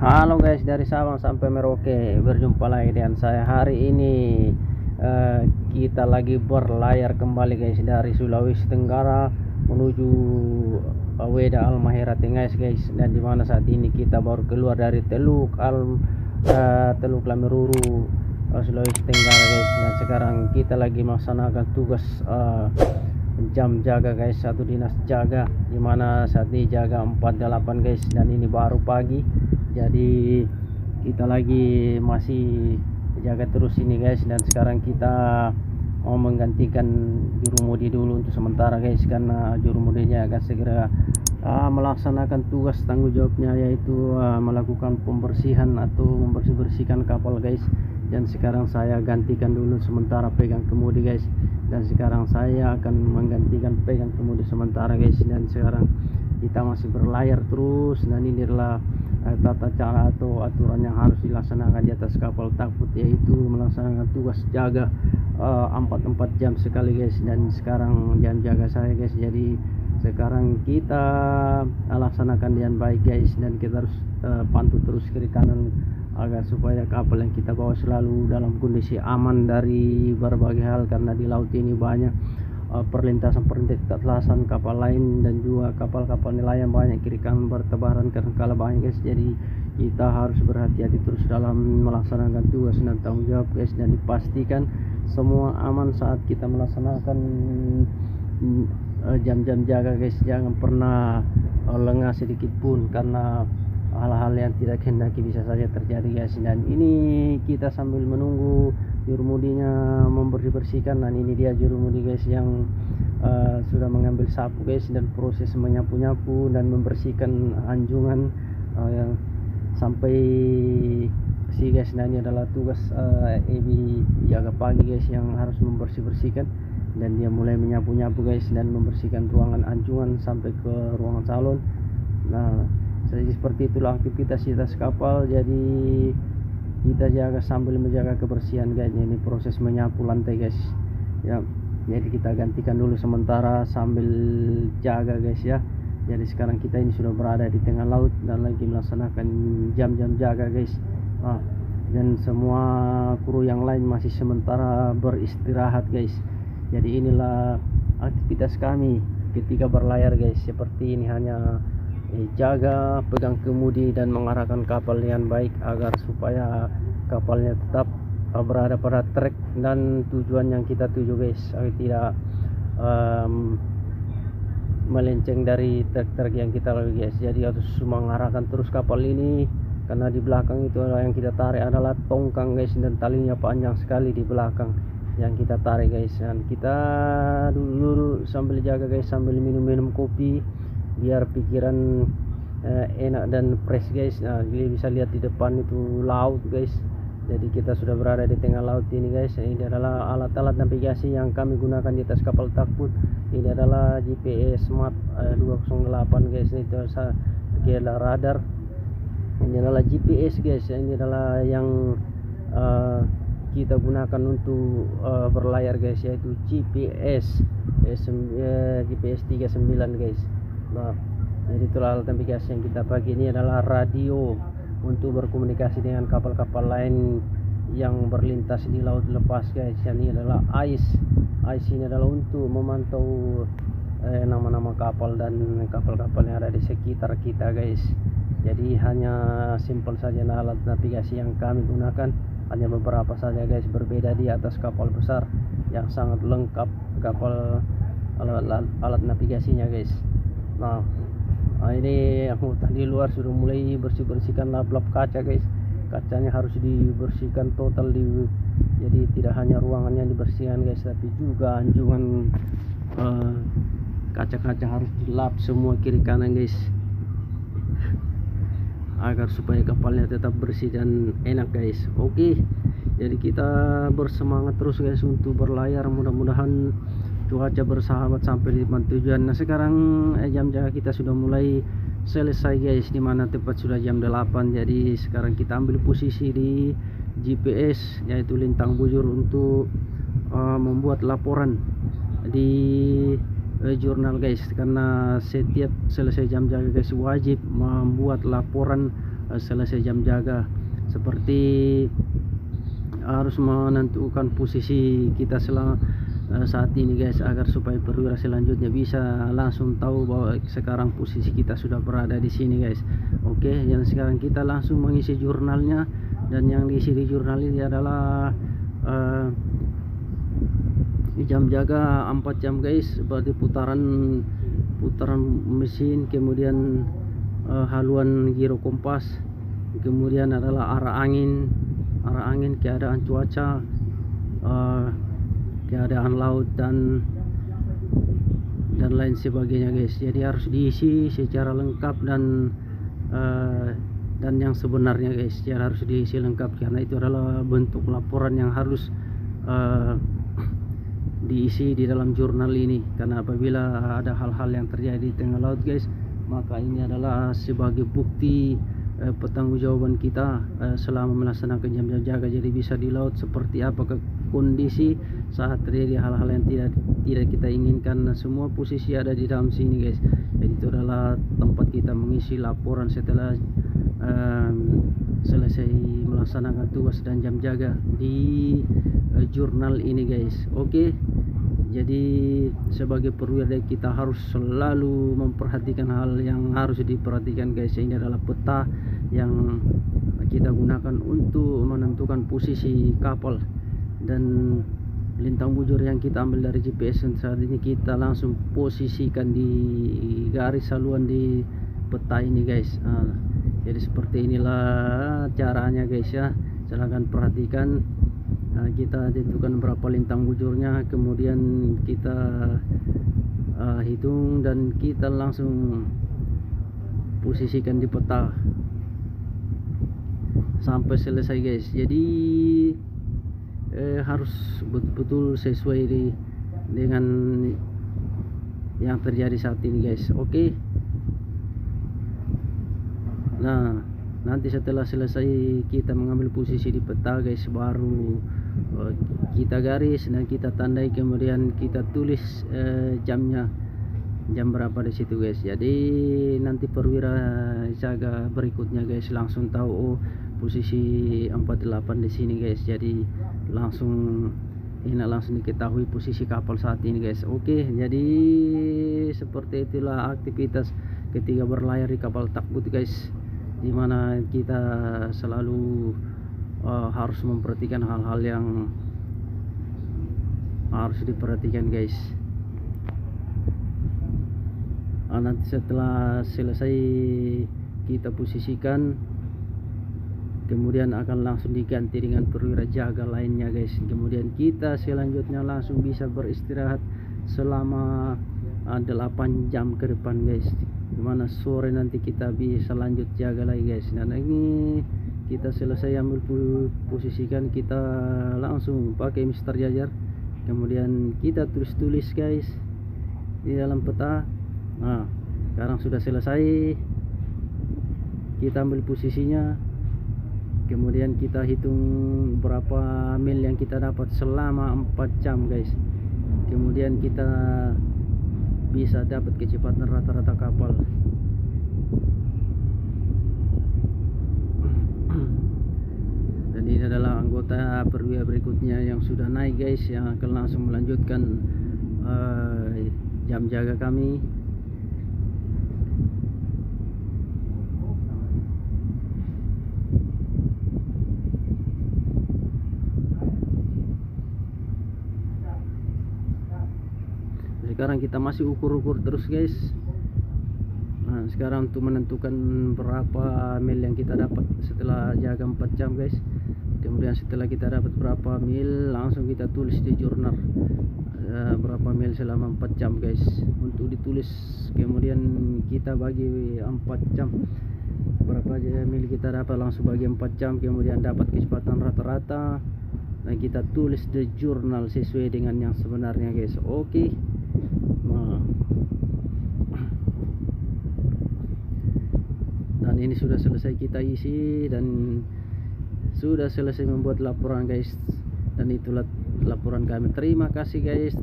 Halo guys, dari Sabang sampai Merauke, berjumpa lagi dengan saya hari ini. Kita lagi berlayar kembali guys dari Sulawesi Tenggara menuju Weda Halmahera Tengah guys, dan dimana saat ini kita baru keluar dari Teluk Lameruru, Sulawesi Tenggara guys, dan sekarang kita lagi melaksanakan tugas jam jaga guys, satu dinas jaga, dimana saat ini jaga 48 guys, dan ini baru pagi. Jadi kita lagi masih jaga terus ini guys, dan sekarang kita mau menggantikan jurumudi dulu untuk sementara guys, karena jurumudinya akan segera melaksanakan tugas tanggung jawabnya, yaitu melakukan pembersihan atau membersihkan kapal guys. Dan sekarang saya gantikan dulu sementara pegang kemudi guys, dan sekarang saya akan menggantikan pegang kemudi sementara guys. Dan sekarang kita masih berlayar terus, dan ini adalah tata cara atau aturan yang harus dilaksanakan di atas kapal takbut, yaitu melaksanakan tugas jaga 4 jam sekali guys. Dan sekarang jam jaga saya guys, jadi sekarang kita laksanakan dengan baik guys, dan kita harus pantau terus kiri kanan agar supaya kapal yang kita bawa selalu dalam kondisi aman dari berbagai hal, karena di laut ini banyak perlintasan kapal lain dan juga kapal-kapal nelayan banyak kiri kanan bertebaran karena kala banyak guys. Jadi kita harus berhati-hati terus dalam melaksanakan tugas dan tanggung jawab guys, dan dipastikan semua aman saat kita melaksanakan jam-jam jaga guys. Jangan pernah lengah sedikit pun, karena hal-hal yang tidak kehendaki bisa saja terjadi guys. Dan ini kita sambil menunggu jurumudinya membersihkan, dan ini dia jurumudi guys yang sudah mengambil sapu guys, dan proses menyapu-nyapu dan membersihkan anjungan yang sampai si guys. Dan ini adalah tugas Ebi jaga pagi guys yang harus membersihkan, dan dia mulai menyapu-nyapu guys dan membersihkan ruangan anjungan sampai ke ruangan salon. Nah, jadi seperti itulah aktivitas di atas kapal. Jadi kita jaga sambil menjaga kebersihan guys. Ini proses menyapu lantai guys ya, jadi kita gantikan dulu sementara sambil jaga guys ya. Jadi sekarang kita ini sudah berada di tengah laut dan lagi melaksanakan jam-jam jaga guys. Dan semua kru yang lain masih sementara beristirahat guys. Jadi inilah aktivitas kami ketika berlayar guys, seperti ini, hanya jaga, pegang kemudi dan mengarahkan kapal dengan baik agar supaya kapalnya tetap berada pada trek dan tujuan yang kita tuju guys, agar tidak melenceng dari trek-trek yang kita lalui guys. Jadi harus mengarahkan terus kapal ini, karena di belakang itu yang kita tarik adalah tongkang guys, dan talinya panjang sekali di belakang yang kita tarik guys. Dan kita dulu sambil jaga guys, sambil minum-minum kopi biar pikiran enak dan fresh guys. Nah, jadi bisa lihat di depan itu laut guys. Jadi kita sudah berada di tengah laut ini guys. Ini adalah alat-alat navigasi yang kami gunakan di atas kapal takbut. Ini adalah GPS Smart 208 guys. Itu adalah radar. Ini adalah GPS guys. Ini adalah yang kita gunakan untuk berlayar guys, yaitu GPS 39 guys. Nah, jadi itulah alat navigasi yang kita pakai. Ini adalah radio untuk berkomunikasi dengan kapal-kapal lain yang berlintas di laut lepas guys. Ini adalah ICE ini adalah untuk memantau nama-nama kapal dan kapal-kapal yang ada di sekitar kita guys. Jadi hanya simpel saja alat navigasi yang kami gunakan, hanya beberapa saja guys, berbeda di atas kapal besar yang sangat lengkap kapal alat navigasinya guys. Nah, ini yang di luar sudah mulai bersihkan lap-lap kaca guys. Kacanya harus dibersihkan total jadi tidak hanya ruangannya dibersihkan guys, tapi juga anjungan kaca-kaca harus dilap semua kiri kanan guys, agar supaya kapalnya tetap bersih dan enak guys. Oke, jadi kita bersemangat terus guys untuk berlayar, mudah-mudahan cuaca bersahabat sampai di tujuan. Nah, sekarang jam jaga kita sudah mulai selesai guys, dimana tepat sudah jam 8. Jadi sekarang kita ambil posisi di GPS, yaitu lintang bujur, untuk membuat laporan di jurnal guys, karena setiap selesai jam jaga guys wajib membuat laporan selesai jam jaga, seperti harus menentukan posisi kita saat ini guys, agar supaya perwira selanjutnya bisa langsung tahu bahwa sekarang posisi kita sudah berada di sini guys. Oke, dan sekarang kita langsung mengisi jurnalnya, dan yang diisi di jurnal ini adalah jam jaga 4 jam guys, seperti putaran mesin, kemudian haluan giro kompas, kemudian adalah arah angin, keadaan cuaca, keadaan laut, dan lain sebagainya guys. Jadi harus diisi secara lengkap, dan yang sebenarnya guys, harus diisi lengkap, karena itu adalah bentuk laporan yang harus diisi di dalam jurnal ini. Karena apabila ada hal-hal yang terjadi di tengah laut guys, maka ini adalah sebagai bukti pertanggungjawaban kita selama melaksanakan jam jaga. Jadi bisa di laut seperti apa kondisi saat terjadi hal-hal yang tidak kita inginkan. Semua posisi ada di dalam sini guys. Jadi itu adalah tempat kita mengisi laporan setelah selesai melaksanakan tugas dan jam jaga di jurnal ini guys. Oke, jadi sebagai perwira kita harus selalu memperhatikan hal yang harus diperhatikan guys. Ini adalah peta yang kita gunakan untuk menentukan posisi kapal, dan lintang bujur yang kita ambil dari GPS saat ini kita langsung posisikan di garis haluan di peta ini guys. Jadi seperti inilah caranya guys ya. Silahkan perhatikan. Kita tentukan berapa lintang bujurnya, kemudian kita hitung, dan kita langsung posisikan di peta sampai selesai guys. Jadi harus betul-betul sesuai dengan yang terjadi saat ini guys. Oke. Nah, nanti setelah selesai kita mengambil posisi di peta guys, baru kita garis dan kita tandai, kemudian kita tulis jamnya, jam berapa di situ guys. Jadi nanti perwira jaga berikutnya guys langsung tahu, oh posisi 48 di sini guys. Jadi langsung diketahui posisi kapal saat ini guys. Oke, jadi seperti itulah aktivitas ketika berlayar di kapal takbut guys, dimana kita selalu harus memperhatikan hal-hal yang harus diperhatikan guys. Nanti setelah selesai kita posisikan, kemudian akan langsung diganti dengan perwira jaga lainnya guys. Kemudian kita selanjutnya langsung bisa beristirahat selama 8 jam ke depan guys, dimana sore nanti kita bisa lanjut jaga lagi guys. Dan ini kita selesai ambil posisikan, kita langsung pakai Mister Jajar, kemudian kita tulis guys di dalam peta. Nah, sekarang sudah selesai, kita ambil posisinya, kemudian kita hitung berapa mil yang kita dapat selama 4 jam guys. Kemudian kita bisa dapat kecepatan rata-rata kapal. Dan ini adalah anggota perwira berikutnya yang sudah naik guys, yang akan langsung melanjutkan jam jaga kami. Sekarang kita masih ukur-ukur terus guys. Nah, sekarang untuk menentukan berapa mil yang kita dapat setelah jaga 4 jam guys. Kemudian setelah kita dapat berapa mil, langsung kita tulis di jurnal berapa mil selama 4 jam guys, untuk ditulis. Kemudian kita bagi 4 jam, berapa mil kita dapat, langsung bagi 4 jam, kemudian dapat kecepatan rata-rata, dan kita tulis di jurnal sesuai dengan yang sebenarnya guys. Oke. Nah, dan ini sudah selesai kita isi, dan sudah selesai membuat laporan guys, dan itulah laporan kami. Terima kasih guys.